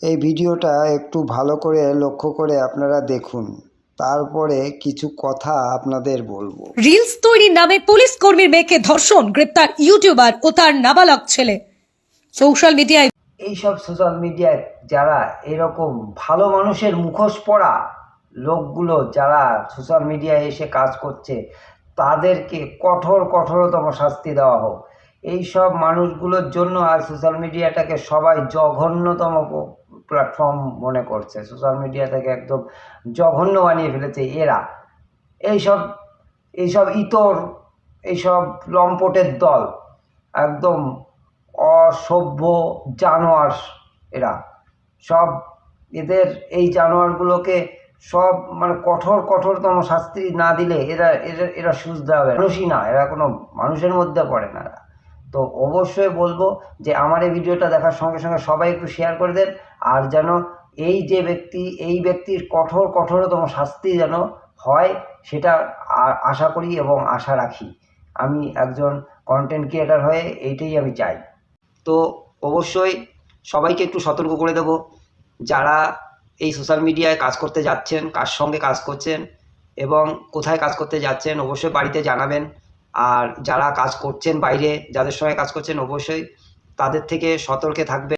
এই ভিডিওটা একটু ভালো করে লক্ষ্য করে আপনারা দেখুন, তারপরে কিছু কথা আপনাদের বলবো। রিলস তৈরির নামে পুলিশ কর্মীর মেয়েকে ধর্ষণ, গ্রেপ্তার ইউটিউবার ও তার নাবালক ছেলে। সোশ্যাল মিডিয়ায় এইসব সোশ্যাল মিডিয়ায় যারা এরকম ভালো মানুষের মুখোশ পরা লোকগুলো যারা সোশ্যাল মিডিয়ায় এসে কাজ করছে, তাদেরকে কঠোরতম শাস্তি দেওয়া হোক। এইসব মানুষগুলোর জন্য আজ সোশ্যাল মিডিয়াটাকে সবাই জঘন্যতম প্ল্যাটফর্ম মনে করছে। সোশ্যাল মিডিয়াটাকে একদম জঘন্য বানিয়ে ফেলেছে এরা। এইসব এইসব ইতর এইসব লম্পটের দল একদম অসভ্য জানোয়ার এরা সব। এদের এই জানোয়ারগুলোকে সব মানে কঠোরতম শাস্তি না দিলে এরা এরা এরা সুস্থ হবে মানুষই না, এরা কোনো মানুষের মধ্যে পড়ে না। তো অবশ্যই বলবো যে আমার এই ভিডিওটা দেখার সঙ্গে সঙ্গে সবাই একটু শেয়ার করে দেন, আর যেন এই যে ব্যক্তি এই ব্যক্তির কঠোরতম শাস্তি যেন হয় সেটা আশা করি এবং আশা রাখি। আমি একজন কন্টেন্ট ক্রিয়েটার হয়ে এইটাই আমি চাই। তো অবশ্যই সবাইকে একটু সতর্ক করে দেব, যারা এই সোশ্যাল মিডিয়ায় কাজ করতে যাচ্ছেন, কার সঙ্গে কাজ করছেন এবং কোথায় কাজ করতে যাচ্ছেন অবশ্যই বাড়িতে জানাবেন। আর যারা কাজ করছেন বাইরে, যাদের সঙ্গে কাজ করছেন অবশ্যই তাদের থেকে সতর্কে থাকবেন।